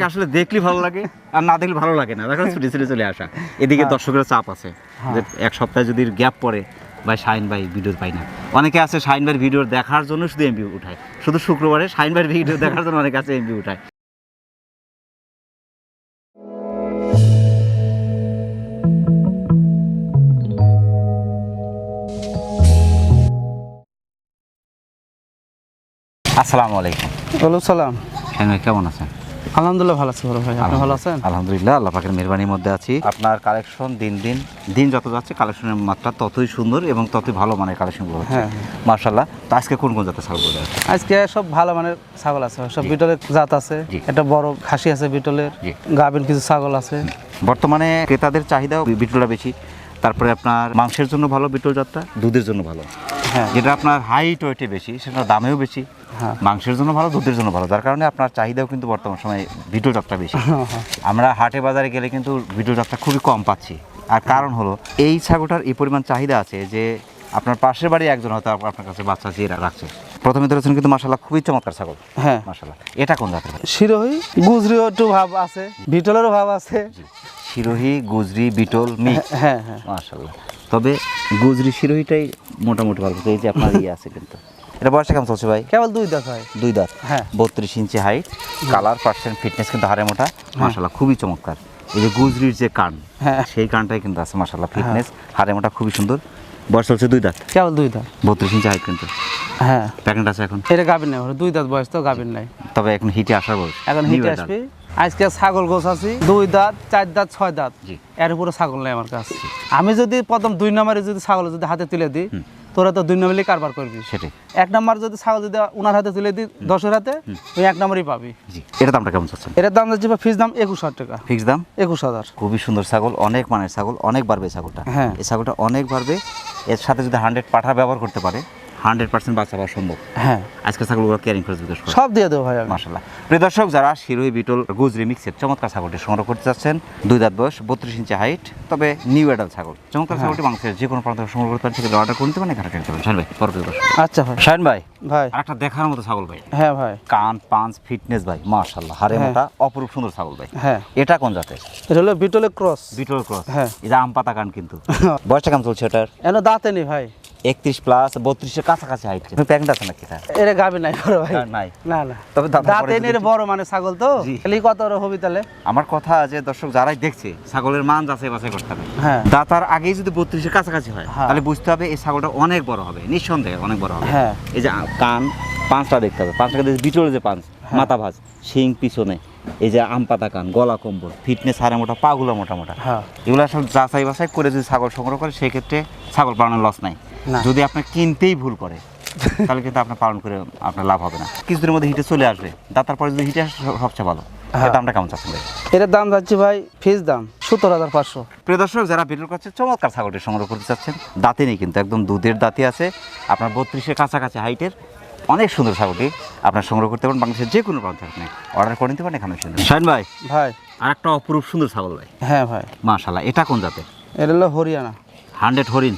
আসলে দেখলে ভালো লাগে আর না দেখলে ভালো লাগে না, দেখেন ছুটে ছুটে চলে আসা। এদিকে দর্শকের চাপ আছে যে এক সপ্তাহে যদি গ্যাপ পড়ে ভাই শাহিন ভাই ভিডিও পাই না। অনেকে আছে শাহিন ভাইয়ের ভিডিও দেখার জন্য শুধু এমবি উঠায়, শুধু শুক্রবারে শাহিন ভাইয়ের ভিডিও দেখার জন্য অনেকে আছে এমবি উঠায়। আসসালামু আলাইকুম। ওয়ালাইকুম সালাম। শাহিন ভাই কেমন আছেন? আলহামদুলিল্লাহ ভালো আছি বড় ভাই, আপনি ভালো আছেন? আলহামদুলিল্লাহ, আল্লাহ পাকের মেহরবানির মধ্যে আছি। আপনার কালেকশন দিন যত যাচ্ছে কালেকশনের মাত্রা ততই সুন্দর এবং ততই ভালো মানের কালেকশনগুলো হচ্ছে। মাশাআল্লাহ। তো আজকে কোন জাতের ছাগল আছে? আজকে সব ভালো মানের ছাগল আছে, সব বিটলের জাত আছে, একটা বড় খাসি আছে বিটলের, গাভীর কিছু ছাগল আছে। বর্তমানে ক্রেতাদের চাহিদাও বিটলটা বেশি, তারপরে আপনার মাংসের জন্য ভালো বিটল জাতটা, দুধের জন্য ভালো। যেটা আপনার হাইট ওয়েটে বেশি সেটা দামেও বেশি, মাংসের জন্য ভালো, দুধের জন্য ভালো, যার কারণে আপনার চাহিদাও কিন্তু বর্তমান সময়ে বিটল জাতটা বেশি। আমরা হাটে বাজারে গেলে কিন্তু বিটল জাতটা খুবই কম পাচ্ছি, আর কারণ হলো এই ছাগলটার এই পরিমাণ চাহিদা আছে যে আপনার পাশের বাড়ি একজন হয়তো আপনার কাছে বাচ্চা চেয়ে রাখছে। প্রথমে ধরেছেন কিন্তু মাশাআল্লাহ খুবই চমৎকার ছাগল। হ্যাঁ মাশাআল্লাহ। এটা কোন জাতের? শিরোহী গুজরিও একটু ভাব আছে, বিটলেরও ভাব আছে। শিরোহী গুজরি বিটল মিক্স। হ্যাঁ হ্যাঁ মাশাআল্লাহ। তবে গুজরি শিরোহীটাই মোটামুটি ভালো, এই যে আপনার ইয়ে আছে কিন্তু। এটা বয়সটা কেমন চলছে ভাই? কেবল 2 দাঁত হয়। 2 দাঁত। হ্যাঁ 32 ইঞ্চি হাইট, কালার পার্সেন্ট ফিটনেস কিন্তু হাড়ে মোটা মাশাআল্লাহ, খুবই চমৎকার। এই যে গুজরির যে কান, সেই কানটাই কিন্তু আছে মাশাআল্লাহ, ফিটনেস হাড়ে মোটা খুবই সুন্দর। বয়স চলছে 2 দাঁত। কেবল 2 দাঁত। 32 ইঞ্চি হাইট কিন্তু। হ্যাঁ প্রেগন্যান্ট আছে এখন? এটা গাভীর নাই, 2 দাঁত বয়স তো গাভীর নাই, তবে এখন হিটে আসার বয়স। এখন হিটে আসবে। আজকে ছাগল গোছ আছে 2 দাঁত 4 দাঁত 6 দাঁত, এর উপরে ছাগল নাই আমার কাছে। আমি যদি প্রথম 2 নম্বরে যদি ছাগল যদি হাতে তুলে দিই, তোরা তো 2 নম্বরই কারবার করবি। সেটাই 1 নম্বর যদি ছাগল যদি ওনার হাতে তুলে দিই 10-এর হাতে, তুই 1 নম্বরই পাবি। এর দামটা কেমন চাচ্ছেন? এর দাম যাচ্ছে ফিক্স দাম 21,000 টাকা। ফিক্স দাম 21,000। খুবই সুন্দর ছাগল, অনেক মানের ছাগল, অনেক বাড়বে ছাগলটা। হ্যাঁ এই ছাগলটা অনেক বাড়বে। এর সাথে যদি 100 পাঠা ব্যবহার করতে পারে 100% বাচ্চা পাওয়া সম্ভব। হ্যাঁ আজকে ছাগলগুলো কেয়ারিং করে জিজ্ঞেস করুন, সব দিয়ে দেবো ভাই মাশাআল্লাহ। প্রিয় দর্শক, যারা শিরোহী বিটল গুজরি মিক্সের চমৎকার ছাগলটি সংগ্রহ করতে চাচ্ছেন, 2 দাঁত বয়স, 32 ইঞ্চি হাইট, তবে নিউ অ্যাডাল্ট ছাগল, চমৎকার ছাগলটি মাংসের যে কোনো প্রান্ত সংগ্রহ করতে পারেন, সেগুলো অর্ডার করতে পারেন, এখানে কিনতে পারেন। শাহিন ভাই পরবর্তী দর্শক। আচ্ছা ভাই। শাহিন ভাই ভাই আরেকটা দেখার মতো ছাগল ভাই। হ্যাঁ ভাই। কান পাঁচ ফিটনেস ভাই মাশাআল্লাহ, হাড়ে মোটা অপরূপ সুন্দর ছাগল ভাই। হ্যাঁ এটা কোন জাতের? এটা হলো বিটলের ক্রস। Beetle cross. হ্যাঁ এটা আম পাতা কান কিন্তু। বয়সটা কেমন চলছে এটার? এনো দাঁতে নেই ভাই, 31 প্লাস 32 এর কাছাকাছি হাইট। প্রেগন্যান্ট আছে নাকি? এর গাবি নাই বড় ভাই। নাই না না, তবে দাঁতে নেই বড় মানে ছাগল তো, খালি কত হবি তাহলে? আমার কথা যে দর্শক যারাই দেখছে ছাগলের মান যাচাই বাছাই করতে হবে। হ্যাঁ দাঁতার আগেই যদি 32 এর কাছাকাছি হয় তাহলে বুঝতে হবে এই ছাগলটা অনেক বড় হবে, নিঃসন্দেহে অনেক বড় হবে। হ্যাঁ এই যে কান পাঁচটা দেখতে হবে, পাঁচটা বিটলের যে পাঁচ, মাথা ভাঁজ, শিং পিছনে, এই যে আম পাতা কান, গলা কম্বল, ফিটনেস হাড়ে মোটা, পাগুলো মোটা মোটা, এগুলো আসলে যাচাই বাছাই করে যদি ছাগল সংগ্রহ করে সেক্ষেত্রে ছাগল পালনের লস নাই। যদি আপনি কিনতেই ভুল করে তাহলে কিন্তু আপনার পালন করে আপনার লাভ হবে না। কিছুদিনের মধ্যে হিটে চলে আসবে, দাঁতার পরে যদি হিটে আসে সবচেয়ে ভালো। দামটা কেমন চাচ্ছেন ভাই? এটার দাম যাচ্ছে ভাই ফিক্স দাম 17,500। প্রিয় দর্শক, যারা ভিডিও করছে চমৎকার ছাগলটি সংগ্রহ করতে চাচ্ছেন, দাঁতে নেই কিন্তু, একদম দুধের দাঁতে আছে, আপনার 32 এর কাছাকাছি হাইটের অনেক সুন্দর ছাগলটি আপনার সংগ্রহ করতে পারেন বাংলাদেশের যে কোনো প্রান্ত থেকে অর্ডার করে নিতে পারেন এখানে। শাহিন ভাই ভাই আরেকটা অপরূপ সুন্দর ছাগল ভাই। হ্যাঁ ভাই মাশাআল্লাহ। এটা কোন জাতের? এটা হলো হরিয়ানা। 100 হরিণ?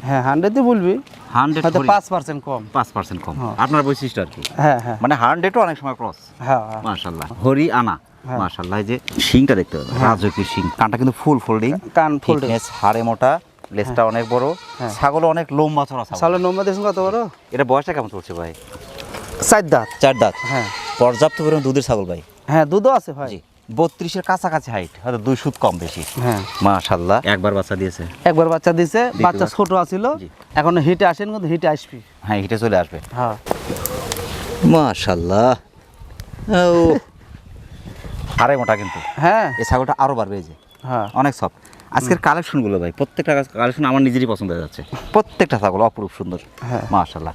হ্যাঁ 100 বলবি, 100 5% কম। 5% কম আপনার বৈশিষ্ট্য আর কি। হ্যাঁ হ্যাঁ মানে 100ও অনেক সময় ক্রস। হ্যাঁ মাশাআল্লাহ। হরিয়ানা মাশাআল্লাহ। এই যে শিংটা দেখতে হবে, রাজকীয় শিং, কানটা কিন্তু ফুল ফোল্ডিং, কান ফোল্ডিং, হাড়ে মোটা, লেজটা অনেক বড়, ছাগল অনেক লম্বা চড়া ছাগল। ছাগলের লম্বা দেখুন কত বড়। এটা বয়সটা কেমন চলছে ভাই? 4 দাঁত। 4 দাঁত। হ্যাঁ পর্যাপ্ত পরিমাণ দুধের ছাগল ভাই। হ্যাঁ দুধও আছে ভাই। 32 এর কাছাকাছি হাইট, হয়তো 2 সুত কম বেশি। হ্যাঁ মাশাআল্লাহ। একবার বাচ্চা দিয়েছে? একবার বাচ্চা দিয়েছে, বাচ্চা ছোট আছিল, এখন হিটে আসেন কিন্তু হিটে আসবে। হ্যাঁ হিটে চলে আসবে। হ্যাঁ মাশাআল্লাহ। ও আরে মোটা কিন্তু। হ্যাঁ এই ছাগলটা আরো বাড়বে, এই যে হ্যাঁ অনেক সফট। আজকের কালেকশনগুলো ভাই প্রত্যেকটা কালেকশন আমার নিজেরই পছন্দ হয়ে যাচ্ছে, প্রত্যেকটা ছাগল অপরূপ সুন্দর। হ্যাঁ মাশাআল্লাহ।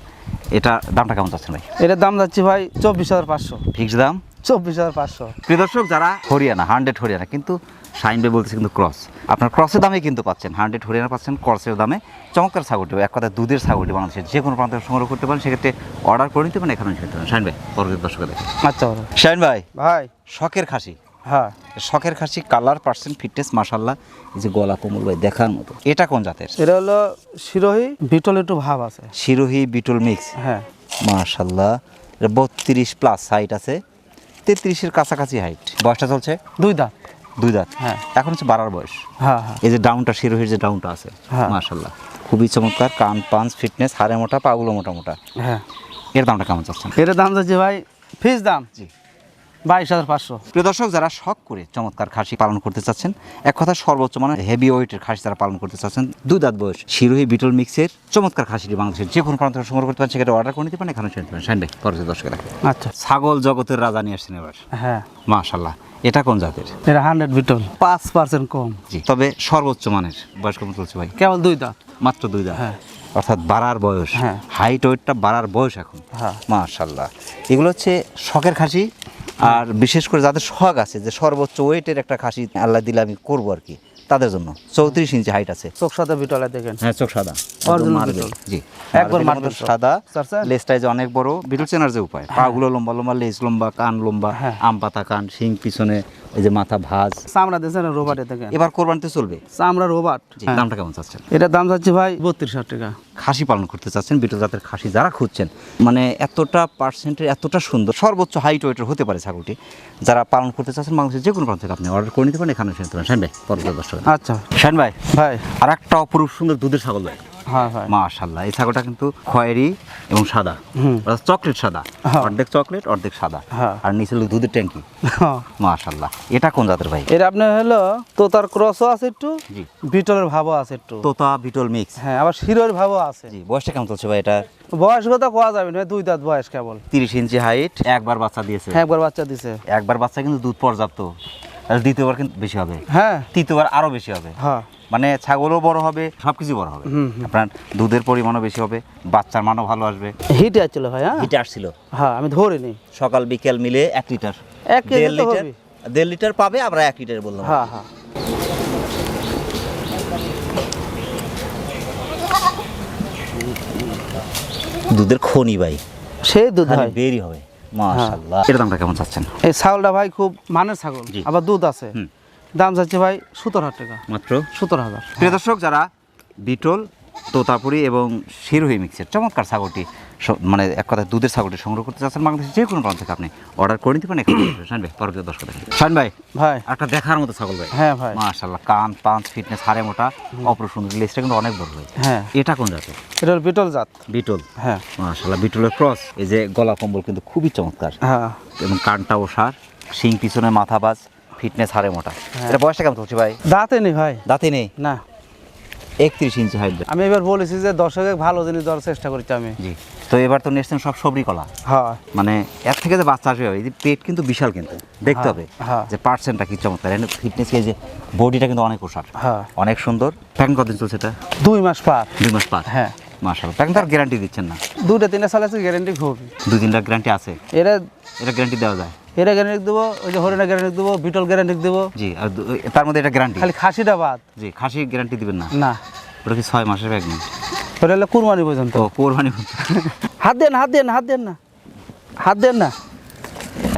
এটা দামটা কেমন চাচ্ছেন ভাই? এটার দাম যাচ্ছে ভাই 24,500। ফিক্স দাম 24,500। প্রিয় দর্শক, যারা হরিয়ানা 100 হরিয়ানা, কিন্তু শাহিন ভাই বলতেছে কিন্তু ক্রস, আপনার ক্রসের দামে কিন্তু পাচ্ছেন, 100 হরিয়ানা পাচ্ছেন ক্রসের দামে। চমৎকার ছাগলটি, এক কথায় দুধের ছাগলটি বাংলাদেশের যে কোনো প্রান্তে সংগ্রহ করতে পারেন, সেক্ষেত্রে অর্ডার করে নিতে পারেন, এখানে নিতে পারেন। শাহিন ভাই পরবর্তী দর্শক দেখেন। আচ্ছা শাহিন ভাই ভাই শখের খাসি। হ্যাঁ শখের খাসি, কালার পার্সেন্ট ফিটনেস মাশাআল্লাহ, এই যে গলা কোমল ভাই দেখার মতো। এটা কোন জাতের? এটা হলো শিরোহী বিটল, একটু ভাব আছে। শিরোহী বিটল মিক্স। হ্যাঁ মাশাআল্লাহ। 32 প্লাস হাইট আছে, 33-এর কাছাকাছি হাইট। বয়সটা চলছে 2 দাঁত। 2 দাঁত। হ্যাঁ। এখন হচ্ছে বাড়ার বয়স। হ্যাঁ হ্যাঁ এই যে ডাউনটা, শিরোহির যে ডাউনটা আছে, হ্যাঁ। মাশাআল্লাহ খুবই চমৎকার। কান পাঞ্চ ফিটনেস, হাড়ে মোটা, পাগুলো মোটা মোটা। হ্যাঁ। এর দামটা কেমন চাচ্ছেন? এটার দাম যাচ্ছে ভাই ফিস দাম জি। 22,500। প্রিয় দর্শক, যারা শখ করে চমৎকার খাসি পালন করতে চাচ্ছেন, এক কথা সর্বোচ্চ মানে হেভি ওয়েটের খাসি যারা পালন করতে চাচ্ছেন, 2 দাঁত বয়স শিরোহী বিটল মিক্সের চমৎকার খাসিটি বাংলাদেশের যে কোনো প্রান্ত থেকে সংগ্রহ করতে পারেন, সেটা অর্ডার করে নিতে পারেন, এখানে শুনতে পারেন। শাইন ভাই, পরবর্তী দর্শকেরা আচ্ছা। ছাগল জগতের রাজা নিয়ে আসছেন এবার। হ্যাঁ। মাশাআল্লাহ, এটা কোন জাতের? এটা 100 বিটল, 5% কম। জি, তবে সর্বোচ্চ মানের। বয়স কেমন চলছে ভাই? কেবল 2 দাঁত। মাত্র 2 দাঁত। হ্যাঁ। অর্থাৎ বাড়ার বয়স, হ্যাঁ। হাইট ওয়েটটা বাড়ার বয়স এখন। হ্যাঁ। মাশাআল্লাহ, এগুলো হচ্ছে শখের খাসি। আর বিশেষ করে যাদের শখ আছে যে সর্বোচ্চ ওয়েটের একটা খাসি আল্লাহ দিলে আমি করবো আর কি, তাদের জন্য 34 ইঞ্চি হাইট আছে। চোখ সাদা বিটলে দেখেন। হ্যাঁ, চোখ সাদা, Original মার্বেল। বিটল। জি, একবার মার্বেলের মতো মার্বেল সাদা, চাচা। লেজটা যে অনেক বড়, বিটল চেনার যে উপায়, পাগুলো লম্বা লম্বা, লেজ লম্বা, কান লম্বা, হ্যাঁ। আম পাতা কান, শিং পিছনে, এই যে মাথা ভাঁজ। চামড়া দিয়েছেন রোবাটে দেখেন। এবার কোরবানিতে চলবে। চামড়া রোবাট। জি, দামটা কেমন চাচ্ছেন? এটার দাম যাচ্ছে ভাই 32,000 টাকা। খাসি পালন করতে চাচ্ছেন, বিটল জাতের খাসি যারা খুঁজছেন, মানে এতটা পার্সেন্টের, এতটা সুন্দর, সর্বোচ্চ হাইট ওয়েটের হতে পারে ছাগলটি, যারা পালন করতে চাচ্ছেন বাংলাদেশের যে কোনো প্রান্ত থেকে আপনি অর্ডার করে নিতে পারেন, এখানে শুনতে পারেন। শাইন ভাই, পরবর্তী দর্শক। আচ্ছা শাইন ভাই, ভাই। আর একটা অপরূপ সুন্দর দুধের ছাগল ভাই। হ্যাঁ ভাই। মাশাআল্লাহ, এই ছাগলটা কিন্তু খয়েরি এবং সাদা, অর্থাৎ চকলেট সাদা, হ্যাঁ। অর্ধেক চকলেট অর্ধেক সাদা, হ্যাঁ। আর নিচে হলো দুধের ট্যাঙ্কি। মাশাআল্লাহ, এটা কোন জাতের ভাই? এটা আপনার হলো তোতার ক্রসও আছে একটু, জি। বিটলের ভাবও আছে একটু। তোতা বিটল মিক্স। হ্যাঁ, আবার শিরোর ভাবও আছে। জি, বয়সটা কেমন চলছে ভাই এটা? বয়স কথা কোয়া যাবে না, 2 দাঁত বয়স কেবল। 30 ইঞ্চি হাইট, একবার বাচ্চা দিয়েছে। একবার বাচ্চা দিছে। একবার বাচ্চা কিন্তু দুধ পর্যাপ্ত, আর দ্বিতীয়বার কিন্তু বেশি হবে, হ্যাঁ তৃতীয়বার আরো বেশি হবে। হ্যাঁ। মানে ছাগলও বড় হবে, সবকিছু বড় হবে, আপনার দুধের পরিমাণও বেশি হবে, বাচ্চার মানও ভালো আসবে। হিটে আসছিল ভাই। হ্যাঁ এটা আসছিল, হ্যাঁ, আমি ধরিনি। সকাল বিকেল মিলে 1 লিটার, 1 কেজি 1.5 তো লিটার, হবে। 1.5 লিটার পাবে, আমরা 1 লিটার বললাম। হ্যাঁ হ্যাঁ। দুধের খনি ভাই, সেই দুধ খালি হয়। বেরি হবে। মাশাআল্লাহ, এর দামটা কেমন চাচ্ছেন? এই ছাগলটা ভাই খুব মানের ছাগল, জি। আবার দুধ আছে। হুম। দাম যাচ্ছে ভাই 17,000 টাকা। মাত্র 17,000। প্রিয় দর্শক, যারা বিটল, তোতাপুরি এবং শিরোহী মিক্সের চমৎকার ছাগলটি, মানে এক কথায় দুধের ছাগলটি সংগ্রহ করতে চাচ্ছেন বাংলাদেশের যে কোনো প্রান্ত থেকে আপনি অর্ডার করে নিতে পারেন। শাইন ভাই, পরবর্তী দর্শক দেখেন। শাইন ভাই, ভাই। একটা দেখার মতো ছাগল ভাই। হ্যাঁ ভাই। মাশাআল্লাহ, কান পাঁচ, ফিটনেস, হাড়ে মোটা, অপর সুন্দর, লেজটা কিন্তু অনেক বড় ভাই। হ্যাঁ। এটা কোন জাতের? এটা হলো বিটল জাত। বিটল। হ্যাঁ। মাশাআল্লাহ, বিটলের ক্রস। এই যে গলা কম্বল কিন্তু খুবই চমৎকার, হ্যাঁ। এবং কানটা ওসার, শিং পিছনে, মাথা বাজ, ফিটনেস, হাড়ে মোটা। এটা বয়সটা কেমন চলছে ভাই? দাঁতে নেই ভাই। দাঁতে নেই। না। 31 ইঞ্চি হাইট। আমি এবার বলেছি যে দর্শকের ভালো জিনিস দেওয়ার চেষ্টা করছি আমি। জি, তো এবার তো নিয়েছেন সব সবরি কলা, হ্যাঁ। মানে এর থেকে যে বাচ্চা আসবে, এই যে পেট কিন্তু বিশাল, কিন্তু দেখতে হ্যাঁ, হবে হ্যাঁ। যে পার্সেন্টটা কি চমৎকার, ফিটনেস, এই যে বডিটা কিন্তু অনেক ওসার, হ্যাঁ। অনেক সুন্দর। প্যাকিং কতদিন চলছে এটা? 2 মাস পার। 2 মাস পার। হ্যাঁ। মাশাআল্লাহ, প্যাকিং তো আর গ্যারান্টি দিচ্ছেন না? 2-3 সাল আছে, গ্যারেন্টি খুবই। 2-3 গ্যারান্টি আছে? এটা এটা গ্যারান্টি দেওয়া যায়? এটা গ্যারেন্টি দেবো, ওই যে হরিণা গ্যারেন্টি দেবো, বিটল গ্যারেন্টি দেবো। জি, আর তার মধ্যে এটা গ্যারান্টি? খালি খাসিটা বাদ। জি, খাসি গ্যারান্টি দিবেন না? না। ওটা কি 6 মাসের প্যাকিং? ওটা হলো কুরবানি পর্যন্ত। ও, কোরবানি। হাত দেন, হাত দেন, হাত দেন না, হাত দেন না।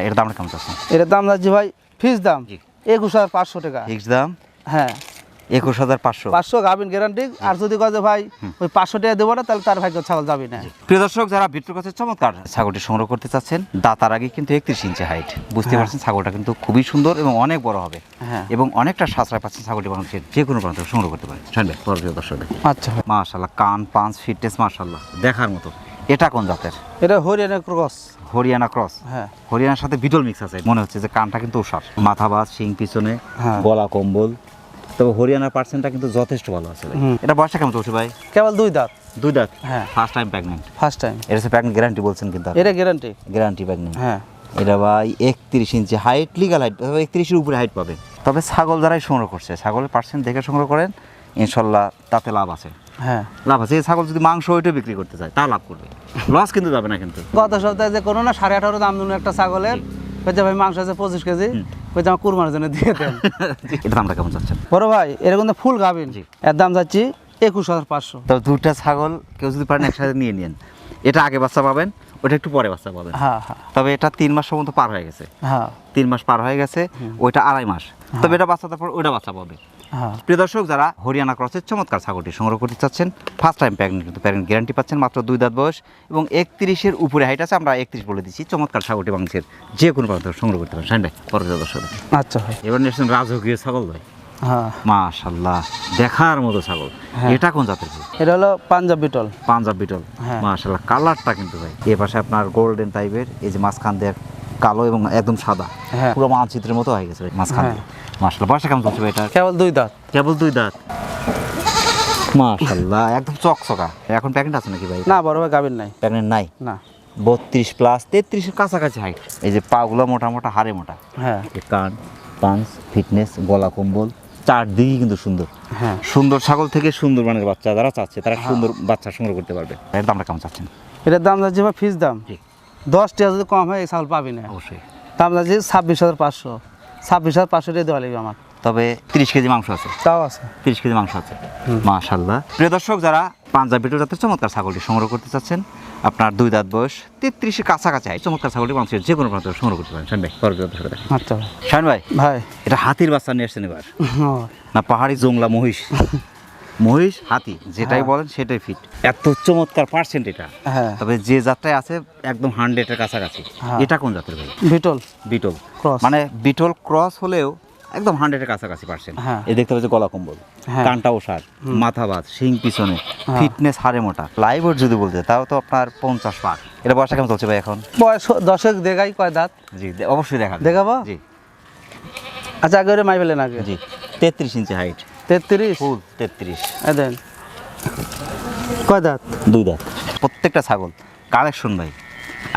এর দামটা কেমন চাচ্ছেন? এটার দাম যাচ্ছে ভাই ফিস দাম জি। 21,500 টাকা। ফিক্স দাম হ্যাঁ। 21,500। 500 গাভিন গ্যারান্টি। আর যদি কয় যে ভাই ওই 500 টাকা দেবো না, তাহলে তার ভাগ্য ছাগল যাবে না। প্রিয় দর্শক, যারা বিট্টুর কাছে চমৎকার ছাগলটি সংগ্রহ করতে চাচ্ছেন, দাতার আগে কিন্তু 31 ইঞ্চি হাইট, বুঝতে পারছেন ছাগলটা কিন্তু খুবই সুন্দর এবং অনেক বড় হবে, হ্যাঁ। এবং অনেকটা সাশ্রয় পাচ্ছেন ছাগলটি বাংলাদেশের যে কোনো প্রান্ত থেকে সংগ্রহ করতে পারেন। শুনবে প্রিয় দর্শক, আচ্ছা ভাই। মাশাআল্লাহ, কান পাঁচ, ফিটনেস মাশাআল্লাহ দেখার মতো। এটা কোন জাতের? এটা হরিয়ানা ক্রস। হরিয়ানা ক্রস। হ্যাঁ। হরিয়ানার সাথে বিটল মিক্স আছে, মনে হচ্ছে যে কানটা কিন্তু ওষার, মাথা বাজ, শিং পিছনে, হ্যাঁ। গলা কম্বল, তবে হরিয়ানার পার্সেন্টটা কিন্তু যথেষ্ট ভালো আছে ভাই। এটা বয়সটা কেমন চলছে ভাই? কেবল 2 দাঁত। 2 দাঁত। হ্যাঁ। First time pregnant? First time. এর সাথে প্রেগন্যান্ট গ্যারান্টি বলছেন কিন্তু? এটা গ্যারান্টি। Guarantee pregnant. হ্যাঁ। এটা ভাই 31 ইঞ্চি হাইট, লিগাল হাইট, 31-এর উপরে হাইট পাবে। তবে ছাগল যারাই সংগ্রহ করছে, ছাগলের পার্সেন্ট দেখে সংগ্রহ করেন, ইনশাল্লাহ তাতে লাভ আছে। হ্যাঁ। লাভ আছে। এই ছাগল যদি মাংস ওইটাও বিক্রি করতে চায়, তা লাভ করবে, লস কিন্তু যাবে না কিন্তু। গত সপ্তাহে যে কোনো না 18.5 দাম দিন একটা ছাগলের, কইতে ভাই মাংস আছে 25 কেজি, কইতে আমার কুরবানির জন্য দিয়ে দেন। এটা দামটা কেমন চাচ্ছেন? বড় ভাই এরকম তো ফুল গাভিন, জি। এর দাম যাচ্ছি 21,500। তবে দুটা ছাগল কেউ যদি পারেন একসাথে নিয়ে নিন, এটা আগে বাচ্চা পাবেন, ওটা একটু পরে বাচ্চা পাবেন। হ্যাঁ হ্যাঁ তবে এটা 3 মাস পর্যন্ত পার হয়ে গেছে, হ্যাঁ 3 মাস পার হয়ে গেছে, ওইটা 2.5 মাস। তবে এটা বাচ্চা, তারপর ওইটা বাচ্চা পাবে, হ্যাঁ প্রিয় দর্শক, যারা হরিয়ানা ক্রসের চমৎকার ছাগলটি সংগ্রহ করতে চাচ্ছেন, ফার্স্ট টাইম প্রেগনেন্ট, কিন্তু প্রেগনেন্ট গ্যারান্টি পাচ্ছেন, মাত্র 2 দাঁত বয়স এবং 31-এর উপরে হাইট আছে। আমরা 31 বলে দিচ্ছি। চমৎকার ছাগলটি বাংলাদেশের যে কোনো প্রান্ত থেকে সংগ্রহ করতে পারেন। শাহিন ভাই, পরবর্তী দর্শক। আচ্ছা ভাই। এবার নিয়েছেন রাজকীয় ছাগল ভাই। হ্যাঁ মাশাআল্লাহ, দেখার মতো ছাগল। এটা কোন জাতের ভাই? এটা হলো পাঞ্জাব বিটল। পাঞ্জাব বিটল। হ্যাঁ। মাশাআল্লাহ, কালারটা কিন্তু ভাই এই পাশে আপনার গোল্ডেন টাইপের, এই যে মাঝখান দিয়ে কালো এবং একদম সাদা, হ্যাঁ। পুরো মানচিত্রের মতো হয়ে গেছে ভাই মাঝখান দিয়ে। মাশাআল্লাহ, বয়সটা কেমন চলছে ভাই এটা? কেবল 2 দাঁত। কেবল 2 দাঁত। মাশাআল্লাহ, একদম চকচকা। এখন প্রেগনেন্ট আছে নাকি ভাই? না বড় ভাই, গাভীর নাই। প্রেগনেন্ট নাই। না 32 প্লাস 33-এর কাছাকাছি হাইট। এই যে পাগুলো মোটা মোটা, হাড়ে মোটা। হ্যাঁ এই কান, পাঞ্চ, ফিটনেস, গলা কম্বল চারদিকে কিন্তু সুন্দর। হ্যাঁ সুন্দর ছাগল থেকে সুন্দর মানের বাচ্চা যারা চাচ্ছে, তারা সুন্দর বাচ্চা সংগ্রহ করতে পারবে। এর দামটা কেমন চাচ্ছেন? এটার দাম যাচ্ছে ভাই ফিক্স দাম। জি। 10 টাকা যদি কম হয় এই ছাগল পাবি না। অবশ্যই। দাম যাচ্ছে 26,500। 26,500 টাকা দেওয়া লাগবে আমার। তবে 30 কেজি মাংস আছে। তাও আছে। 30 কেজি মাংস আছে। মাশাআল্লাহ। প্রিয় দর্শক, যারা পাঞ্জাব বিটল জাতের চমৎকার ছাগলটি সংগ্রহ করতে চাচ্ছেন, আপনার 2 দাঁত বয়স, 33-এর কাছাকাছি হয়, চমৎকার ছাগলটি মানুষের যে কোনো প্রান্ত থেকে সংগ্রহ করতে পারেন। শাহিন ভাই, পরবর্তী দর্শক দেখেন। আচ্ছা ভাই। শাহিন ভাই, ভাই এটা হাতির বাচ্চা নিয়ে আসছেন এবার, হ্যাঁ। না পাহাড়ি জংলা মহিষ? মহিষ হাতি যেটাই হ্যাঁ। বলেন সেটাই ফিট। এত চমৎকার পার্সেন্ট এটা। হ্যাঁ তবে যে জাতটাই আছে একদম 100-এর কাছাকাছি। হ্যাঁ। এটা কোন জাতের ভাই? বিটল বিটল ক্রস। মানে বিটল ক্রস হলেও একদম 100-এর কাছাকাছি পার্সেন্ট। হ্যাঁ। এই দেখতে পাচ্ছি গলা কম্বল, হ্যাঁ। কানটা ওষার, মাথা বাজ, শিং পিছনে, হ্যাঁ। ফিটনেস হাড়ে মোটা। লাইভ ওয়েট যদি বলতে তাও তো আপনার 50 পার। এটা বয়সটা কেমন চলছে ভাই এখন? বয়স 10 দেখাই কয় দাঁত? জি, অবশ্যই দেখাবেন। দেখাবো? জি আচ্ছা আগে ওরে মাই ফেলেন আগে। জি। 33 ইঞ্চি হাইট, 33 ফুল 33। দেন কয় দাঁত? 2 দাঁত। প্রত্যেকটা ছাগল কালেকশন ভাই,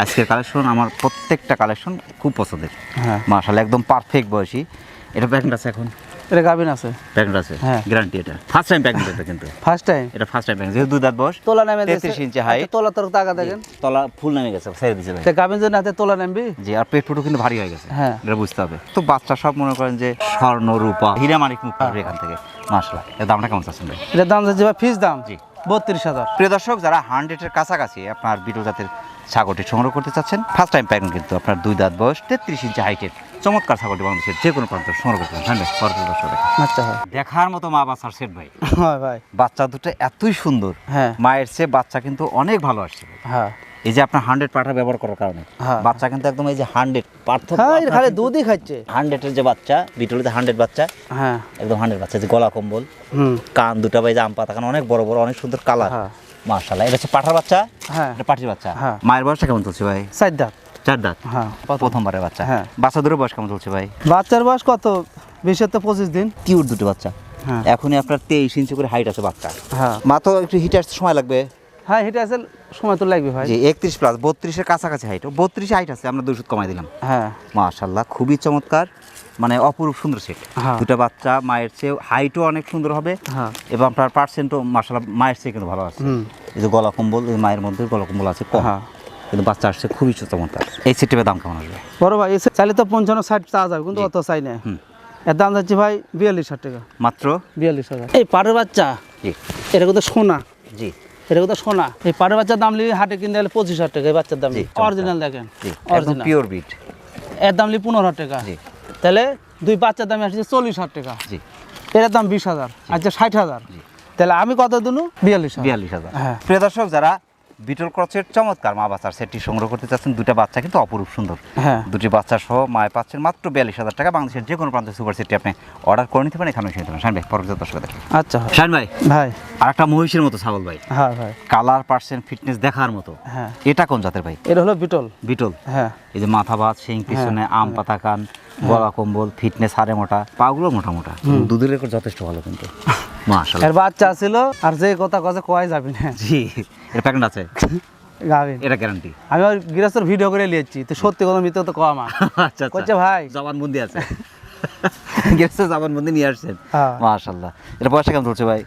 আজকের কালেকশন আমার প্রত্যেকটা কালেকশন খুব পছন্দের। হ্যাঁ মাশাআল্লাহ, একদম পারফেক্ট বয়সী। এটা প্রেগনেন্ট আছে এখন? এটা গাভিন আছে। প্রেগনেন্ট আছে, হ্যাঁ। গ্যারান্টি। এটা ফার্স্ট টাইম প্রেগনেন্ট এটা, কিন্তু ফার্স্ট টাইম। এটা ফার্স্ট টাইম প্রেগনেন্ট। যেহেতু 2 দাঁত বয়স, তোলা নামে 33 ইঞ্চি হাইট। তোলা তোর টাকা দেখেন, তলা ফুল নামে গেছে, ছেড়ে দিছে ভাই। তে গাভিন যদি হাতে তোলা নামবি। জি, আর পেট ফুটো কিন্তু ভারী হয়ে গেছে। হ্যাঁ। এটা বুঝতে হবে। তো বাচ্চা সব মনে করেন যে স্বর্ণ রূপা হীরা মানিক মুখ পাবে এখান থেকে। মাশাআল্লাহ, এর দামটা কেমন চাচ্ছেন ভাই? এটার দাম যাচ্ছে ভাই ফিক্স দাম জি। 32,000। প্রিয় দর্শক, যারা 100-এর কাছাকাছি আপনার বিটল জাতের ছাগলটি সংগ্রহ করতে চাচ্ছেন, ফার্স্ট টাইম প্রেগনেন্ট, কিন্তু আপনার 2 দাঁত বয়স, 33 ইঞ্চি হাইটের চমৎকার ছাগলটি বাংলাদেশের যে কোনো প্রান্ত থেকে সংগ্রহ করতে পারেন। হ্যাঁ ভাই, পরবর্তী দর্শক দেখেন। আচ্ছা ভাই। দেখার মতো মা বাচ্চার সেট ভাই। হ্যাঁ ভাই। বাচ্চা দুটো এতই সুন্দর। হ্যাঁ মায়ের চেয়ে বাচ্চা কিন্তু অনেক ভালো আসছে ভাই। হ্যাঁ এই যে আপনার 100 পাঠা ব্যবহার করার কারণে হ্যাঁ। বাচ্চা কিন্তু একদম এই যে 100 পার্থক্য। হ্যাঁ এটা খালি দুধই খাচ্ছে। 100-এর যে বাচ্চা, বিটলেতে 100 বাচ্চা, হ্যাঁ একদম 100 বাচ্চা। যে গলা কম্বল, হুম কান দুটা ভাই যে আম পাতা কান, অনেক বড় বড়, অনেক সুন্দর কালার। হ্যাঁ মাশাআল্লাহ, এটা হচ্ছে পাঠার বাচ্চা। হ্যাঁ এটা পাঠির বাচ্চা। হ্যাঁ। মায়ের বয়সটা কেমন চলছে ভাই? 4 দাঁত। 4 দাঁত। হ্যাঁ প্রথমবারের বাচ্চা। হ্যাঁ। বাচ্চা দুটোর বয়স কেমন চলছে ভাই? বাচ্চার বয়স কত? 20 থেকে 25 দিন। কিউট দুটো বাচ্চা। হ্যাঁ এখনই আপনার 23 ইঞ্চি করে হাইট আছে বাচ্চা। হ্যাঁ মা তো একটু হিটে আসতে সময় লাগবে। হ্যাঁ এটা আছে, সময় তো লাগবে ভাই। জি, 31 প্লাস 32-এর কাছাকাছি হাইট। 32 হাইট আছে, আমরা 2 সুদ কমাই দিলাম। হ্যাঁ মাশাআল্লাহ, খুবই চমৎকার, মানে অপরূপ সুন্দর সেট। হ্যাঁ। দুটো বাচ্চা মায়ের চেয়ে হাইটও অনেক সুন্দর হবে হ্যাঁ এবং আপনার পার্সেন্টও মাশাআল্লাহ মায়ের চেয়ে কিন্তু ভালো আছে। হুম। এই যে গলা কম্বল, এই মায়ের মধ্যে গলা কম্বল আছে কম, হ্যাঁ। কিন্তু বাচ্চা আসছে খুবই চমৎকার। এই সেটের দাম কেমন আসবে? বড় ভাই এসে চাইলে তো 55-60 চাওয়া যাবে, কিন্তু জি। অত চাই না। হুম। এর দাম যাচ্ছে ভাই 42,000 টাকা। মাত্র 42,000। এই পাড়ের বাচ্চা, জি এটা কিন্তু সোনা, জি এটা কিন্তু সোনা। এই পাড়ের বাচ্চার দাম নিয়ে হাটে কিনতে গেলে 25,000 টাকা। এই বাচ্চার দাম জি, অরিজিনাল দেখেন, জি, একদম অরিজিনাল। Pure beat. এর দাম নিয়ে 15,000 টাকা। জি তাহলে 2 বাচ্চার দামে আসছে 40,000 টাকা। জি এর দাম 20,000, আচ্ছা 60,000। তাহলে আমি কত দিনু? 42,000। 42,000। হ্যাঁ। প্রিয় দর্শক, যারা বিটল ক্রসের চমৎকার মা বাচ্চার সেটটি সংগ্রহ করতে চাচ্ছেন, দুটো বাচ্চা কিন্তু অপরূপ সুন্দর। হ্যাঁ দুটি বাচ্চা সহ মায় পাচ্ছেন মাত্র 42,000 টাকা। বাংলাদেশের যে কোনো প্রান্তে সুপার সেটটি আপনি অর্ডার করে নিতে পারেন, এখানে এসে নিতে পারেন। শাহিন ভাই, পরবর্তী দর্শক দেখেন। আচ্ছা শাহিন ভাই, ভাই। আর একটা মহিষের মতো ছাগল ভাই, হ্যাঁ ভাই। কালার পার্সেন্ট ফিটনেস দেখার মতো। হ্যাঁ এটা কোন জাতের ভাই? এটা হলো বিটল। বিটল। হ্যাঁ এই যে মাথা ভাত, শিং পিছনে, আম পাতা কান, গলা কম্বল, ফিটনেস হাড়ে মোটা, পাগুলো মোটা মোটা, দুধের রেকর্ড যথেষ্ট ভালো কিন্তু। মাশাআল্লাহ। এর বাচ্চা ছিল, আর যে কথা কথা কয় যাবি না। জি, এটা প্যাকেট আছে, গাবিন। এটা গ্যারান্টি। আমি ওই গৃহস্থর ভিডিও করে নিয়েছি, তো সত্যি কথা মিথ্যে তো কম আমার। আচ্ছা করছে ভাই জবানবন্দি আছে, গেছে জবানবন্দি নিয়ে আসছেন। হ্যাঁ। মাশাআল্লাহ, এটা বয়সটা কেমন চলছে ভাই?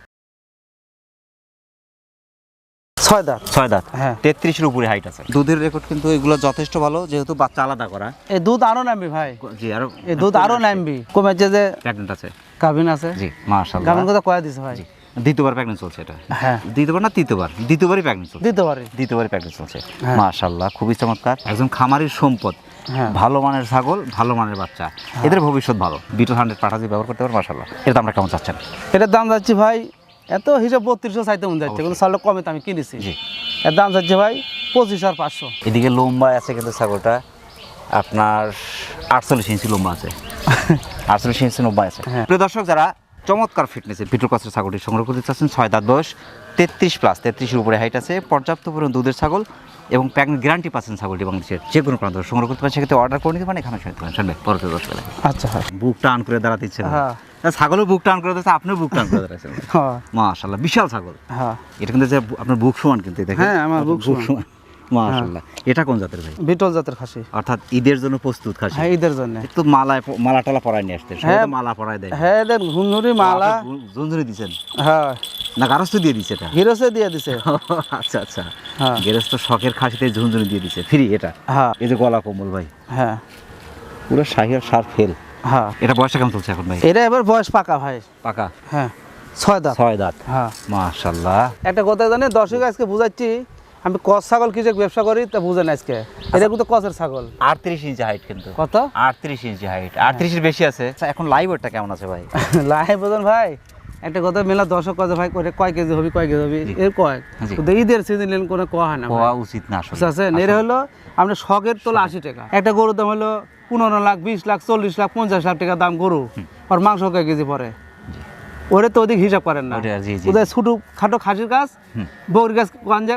6 দাঁত। 6 দাঁত। হ্যাঁ। 33-এর উপরে হাইট আছে। দুধের রেকর্ড কিন্তু এগুলো যথেষ্ট ভালো, যেহেতু বাচ্চা আলাদা করা। এই দুধ আরো নামবি ভাই, জি, আরো এই দুধ আরো নামবি। কমেছে যে প্রেগন্যান্ট আছে। গাভিন আছে। জি, মাশাআল্লাহ। গাভিন কথা কয়া দিছে ভাই। জি, দ্বিতীয়বার প্রেগন্যান্ট চলছে এটা। হ্যাঁ দ্বিতীয়বার না দ্বিতীয়বারই প্রেগন্যান্ট চলছে। দিতে পারি। দ্বিতীয়বারই প্রেগন্যান্ট চলছে। হ্যাঁ। মাশাআল্লাহ, খুবই চমৎকার, একজন খামারের সম্পদ। হ্যাঁ। ভালো মানের ছাগল, ভালো মানের বাচ্চা, এদের ভবিষ্যৎ ভালো। বিটল 100 পাঠা যদি ব্যবহার করতে পারেন মাশাআল্লাহ। এর দামটা কেমন চাচ্ছেন? এটার দাম যাচ্ছে ভাই এত হিসাব 3200 চাইতে মন যাচ্ছে, কিন্তু চালটা কমে আমি কিনেছি। জি। এর দাম যাচ্ছে ভাই 25,500। এদিকে লম্বা আছে কিন্তু ছাগলটা আপনার 48 ইঞ্চি লম্বা আছে। 48 ইঞ্চি লম্বা আছে। হ্যাঁ। প্রিয় দর্শক, যারা চমৎকার ফিটনেসের বিটল ক্রসের ছাগলটি সংগ্রহ করতে চাচ্ছেন, 6 দাঁত বয়স, 33+, উপরে হাইট আছে, পর্যাপ্ত পরিমাণ দুধের ছাগল এবং প্রেগনেন্ট গ্যারান্টি পাচ্ছেন ছাগলটি বাংলাদেশের যে কোনো প্রান্ত সংগ্রহ করতে পারেন। সেক্ষেত্রে অর্ডার করে নিতে পারেন, এখানে শুনতে পারেন। শুনবে পরে দর্শক আচ্ছা ভাই, বুক টান করে দাঁড়াতে ইচ্ছে করে। হ্যাঁ। ছাগলও বুক টান করে দিচ্ছে, আপনিও বুক টান করে দাঁড়াচ্ছেন। হ্যাঁ মাশাআল্লাহ, বিশাল ছাগল। হ্যাঁ এটা কিন্তু যে আপনার বুক সমান, কিন্তু দেখেন। হ্যাঁ, আমার বুক সমান। মাশাআল্লাহ। এটা কোন জাতের ভাই? বিটল জাতের খাসি। অর্থাৎ ঈদের জন্য প্রস্তুত খাসি। হ্যাঁ, ঈদের জন্য। একটু মালা টালা পরায় নিয়ে আসতে, সবাই তো মালা পরায় দেয়। হ্যাঁ, এদের ঝুনঝুরি মালা। ঝুনঝুনি দিছেন হ্যাঁ, না গারস্থ দিয়ে দিছে এটা? হিরোসে দিয়ে দিছে। আচ্ছা আচ্ছা, হ্যাঁ। গেরস্ত শখের খাসিতে ঝুনঝুনি দিয়ে দিছে ফ্রি এটা। হ্যাঁ এই যে গলা কম্বল ভাই, হ্যাঁ পুরো শাহিয়ার সার ফেল। হ্যাঁ। এটা বয়সটা কেমন চলছে এখন ভাই? এটা এবার বয়স পাকা ভাই। পাকা? হ্যাঁ, 6 দাঁত। 6 দাঁত। হ্যাঁ। মাশাআল্লাহ। একটা কথা জানি, দর্শক আজকে বুঝাচ্ছি, আমি কস ছাগল কিসে ব্যবসা করি তা বুঝেন আজকে। এটা কিন্তু কসের ছাগল। 38 ইঞ্চি হাইট কিন্তু। কত? 38 ইঞ্চি হাইট। 38 এর বেশি আছে। আচ্ছা, এখন লাইভ ওয়েটটা কেমন আছে ভাই? লাই বুঝেন ভাই, একটা কথা মেলা দর্শক কথা ভাই করে কয় কেজি হবে, কয় কেজি হবে এর কয়, জি। কিন্তু ঈদের সিজন কোনো কোয়া হয় না ভাই। হওয়া উচিত না আসলে। বুঝতে পারছেন? এর হলো আমরা শখের তোলা 80 টাকা। একটা গরুর দাম হলো 15 লাখ, 20 লাখ, 40 লাখ, 50 লাখ টাকা দাম গরু। আর মাংস কয় কেজি পরে, ওরে তো ওদিক হিসাব করেন না। জি, জি। ওদের ছোট খাটো খাসির গাছ, বউর গাছ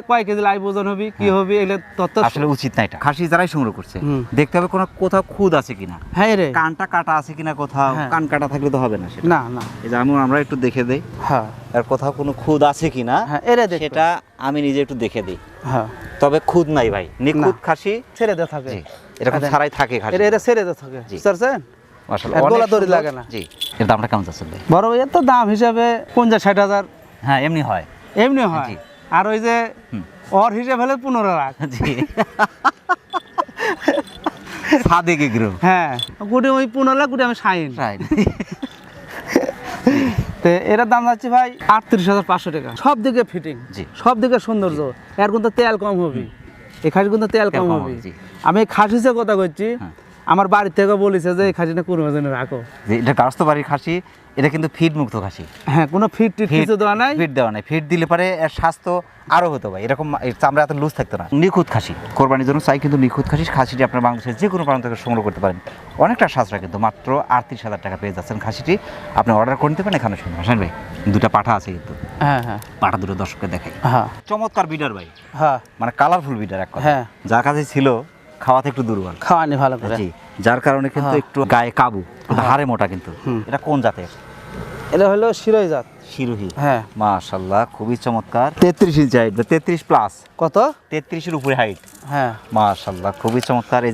কয় কেজি লাইভ ওজন হবে, কি হবে, এগুলো তত আসলে উচিত না এটা। খাসি যারাই সংগ্রহ করছে দেখতে হবে কোথাও খুদ আছে কিনা, হ্যাঁ রে, কানটা কাটা আছে কিনা কোথাও। হ্যাঁ। কান কাটা থাকলে তো হবে না সেটা। না না। এই যে আমরা একটু দেখে দেই, হ্যাঁ আর কোথাও কোনো খুদ আছে কিনা, হ্যাঁ, এরে দেখবে। সেটা আমি নিজে একটু দেখে দিই। হ্যাঁ, তবে খুদ নাই ভাই, নিখুঁত খাসি ছেড়ে দেওয়া থাকে। জি, এরকম ছাড়াই থাকে খাসি। এরা ছেড়ে দেওয়া থাকে, জি। বুঝতে পারছেন? মাশাআল্লাহ, এর অনেক গলা দড়ি সুন্দর। লাগে না। জি। এর দামটা কেমন যাচ্ছে ভাই? বড় ভাইয়ের তো দাম হিসাবে 50-60 হাজার হ্যাঁ, এমনি হয়। এমনি হয়। জি। আর ওই যে ওর হিসাব হলে 15 লাখ। জি। সাদেকে গ্রো। হ্যাঁ, গুটি ওই 15 লাখ, গুটি আমি 60। রাইট। তো এটার দাম যাচ্ছে ভাই 38,500 টাকা। সব দিকে ফিটিং, জি। সব দিকে সৌন্দর্য। এর কিন্তু তেল কম হবে, এই খাসি কিন্তু তেল কম হবে। জি। আমি এই খাসিতে কথা বলছি, আমার বাড়ির থেকে বলেছে যে এই খাসিটা কুরবানির জন্য রাখো। যে এটা গার্হস্থ বাড়ির খাসি, এটা কিন্তু ফিড মুক্ত খাসি। হ্যাঁ, কোনো ফিট টিট কিছু দেওয়া নাই। ফিড দেওয়া নাই। ফিড দিলে পারে এর স্বাস্থ্য আরো হতো ভাই, এরকম এর চামড়া এত লুজ থাকতো না। নিখুঁত খাসি কোরবানির জন্য চাই, কিন্তু নিখুঁত খাসিটি আপনার বাংলাদেশের যে কোনো প্রান্ত থেকে সংগ্রহ করতে পারেন। অনেকটা সাশ্রয়, কিন্তু মাত্র 38,000 টাকা পেয়ে যাচ্ছেন খাসিটি। আপনি অর্ডার করে নিতে পারেন এখানে। শুনুন হাসান ভাই, দুটা পাঠা আছে কিন্তু, হ্যাঁ হ্যাঁ পাঠা দুটো দর্শককে দেখাই। হ্যাঁ চমৎকার বিডার ভাই, হ্যাঁ, মানে কালারফুল বিডার এক কথা। হ্যাঁ। যার কাছে ছিল খাওয়াতে একটু দুর্বল, খাওয়ানি ভালো করে। জি, যার কারণে কিন্তু একটু গায়ে কাবু, কিন্তু হাড়ে মোটা। কিন্তু এটা কোন জাতের? এটা হলো শিরোই জাত। শিরোহী। হ্যাঁ। মাশাআল্লাহ, খুবই চমৎকার। 33 ইঞ্চি হাইট, 33+, কত? 33-এর উপরে হাইট। হ্যাঁ মাশাআল্লাহ, খুবই চমৎকার। এই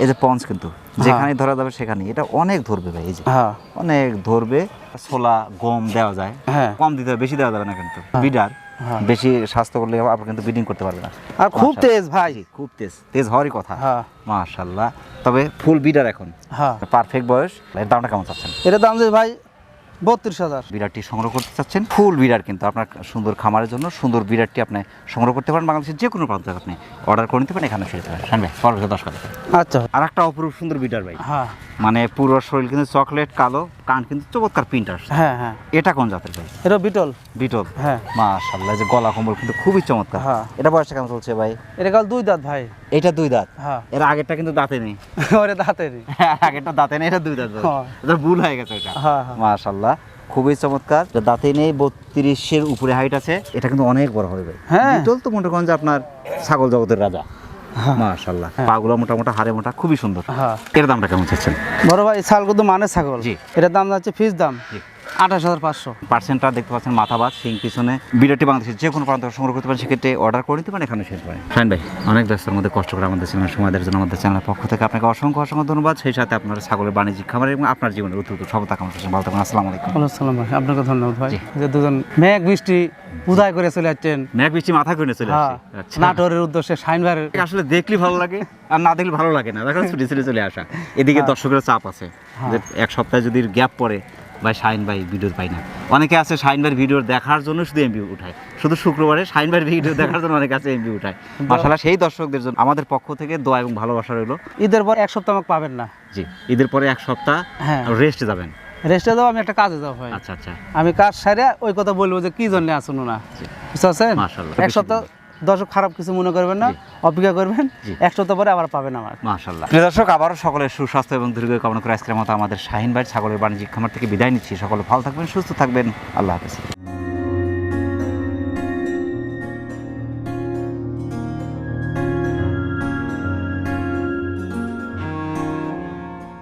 যে পঞ্চ কিন্তু যেখানে ধরা যাবে সেখানে এটা অনেক ধরবে ভাই। এই যে হ্যাঁ অনেক ধরবে। ছোলা গম দেওয়া যায়, হ্যাঁ। কম দিতে হবে, বেশি দেওয়া যাবে না। কিন্তু বিডার বেশি স্বাস্থ্য করলে আপনি কিন্তু ব্রিডিং করতে পারবে না। আর খুব তেজ ভাই। জি, খুব তেজ হওয়ারই কথা। হ্যাঁ মাশাআল্লাহ, তবে ফুল বিডার এখন, হ্যাঁ। পারফেক্ট বয়স। এর দামটা কেমন চাচ্ছেন? এটার দাম যে ভাই 32,000। বিড়ারটি সংগ্রহ করতে চাচ্ছেন, ফুল বিড়ার কিন্তু আপনার সুন্দর খামারের জন্য সুন্দর বিড়ারটি আপনি সংগ্রহ করতে পারেন। বাংলাদেশের যে কোনো প্রান্ত থেকে আপনি অর্ডার করে নিতে পারেন, এখানে সেরে পারেন। শুনবে পরবর্তী 10 টাকা। আচ্ছা। আর একটা অপরূপ সুন্দর বিড়ার ভাই, হ্যাঁ মানে পুরো শরীর কিন্তু চকলেট কালো, কান কিন্তু চমৎকার প্রিন্ট আসছে। হ্যাঁ হ্যাঁ, এটা কোন জাতের ভাই? এটা বিটল। বিটল। হ্যাঁ। মাশাআল্লাহ, যে গলা কম্বল কিন্তু খুবই চমৎকার। হ্যাঁ। এটা বয়সটা কেমন চলছে ভাই? এটা কাল 2 দাঁত ভাই। এটা 2 দাঁত। হ্যাঁ। এর আগেরটা কিন্তু দাঁতে নেই। ওরে দাঁতেরই। আগেরটা দাঁতে নেই, এটা 2 দাঁত। হ্যাঁ। এটা ভুল হয়ে গেছে এটা। হ্যাঁ হ্যাঁ। মাশাআল্লাহ, খুবই চমৎকার। দাঁতে নেই, 32-এর উপরে হাইট আছে। এটা কিন্তু অনেক বড় হবে ভাই। হ্যাঁ। বিটল তো মনে করেন যে আপনার ছাগল জগতের রাজা। মাশাআল্লাহ, পাগুলো মোটা হাড়ে মোটা, খুবই সুন্দর। হ্যাঁ। এর দামটা কেমন চাচ্ছেন? বড় ভাই ছাগল কিন্তু মানে ছাগল। জি। এটার দাম যাচ্ছে ফিস দাম জি। 28,500। পার্সেন্টটা দেখতে পাচ্ছেন, মাথা বাদ, সিং পিছনে। বিড়ারটি বাংলাদেশের যে কোনো প্রান্ত থেকে সংগ্রহ করতে পারেন, সেক্ষেত্রে অর্ডার করে নিতে পারেন, এখানে শেষ পারেন। ফাইন ভাই, অনেক ব্যস্তর মধ্যে কষ্ট করে আমাদের চ্যানেল সময় দেওয়ার জন্য আমাদের চ্যানেলের পক্ষ থেকে আপনাকে অসংখ্য ধন্যবাদ। সেই সাথে আপনার ছাগলের বাণিজ্যিক খামার এবং আপনার জীবনের উত্তর সফলতা কামনা করছেন। ভালো থাকুন। আসসালামু আলাইকুম। আসসালাম ভাই, আপনাকে ধন্যবাদ ভাই। যে দুজন মেঘ বৃষ্টি উদয় করে চলে যাচ্ছেন, মেঘ বৃষ্টি মাথা করে চলে হ্যাঁ, আসছে। আচ্ছা। নাটোরের উদ্দেশ্যে শাইন ভাইয়ের। আসলে দেখলে ভালো লাগে, আর না দেখলে ভালো লাগে না। দেখো ছুটে চলে আসা। এদিকে দর্শকের চাপ আছে, যে এক সপ্তাহে যদি গ্যাপ পড়ে ভাই শাহিন ভাই ভিডিও পাই না। অনেকে আছে শাহিন ভাইয়ের ভিডিও দেখার জন্য শুধু এমবি উঠায়, শুধু শুক্রবারে শাহিন ভাইয়ের ভিডিও দেখার জন্য অনেকে আছে এমবি উঠায়। মাশাআল্লাহ, সেই দর্শকদের জন্য আমাদের পক্ষ থেকে দোয়া এবং ভালোবাসা রইলো। ঈদের পর এক সপ্তাহ আমাকে পাবেন না। জি, ঈদের পরে এক সপ্তাহ হ্যাঁ রেস্টে যাবেন। রেস্টে যাবো, আমি একটা কাজে যাবো ভাই। আচ্ছা আচ্ছা, আমি কাজ সারে ওই কথা বলবো যে কি জন্য আসুন না, বুঝতে পারছেন? মাশাআল্লাহ। এক সপ্তাহ দর্শক খারাপ কিছু মনে করবেন না, অপেক্ষা করবেন, এক সপ্তাহ পরে আবার পাবেন আমার। মাশাআল্লাহ। প্রিয় দর্শক, আবারও সকলের সুস্বাস্থ্য এবং দীর্ঘ কামনা করে আজকের মতো আমাদের শাহিন ভাই ছাগলের বাণিজ্যিক খামার থেকে বিদায় নিচ্ছি। সকলে ভালো থাকবেন, সুস্থ থাকবেন, আল্লাহ হাফেজ।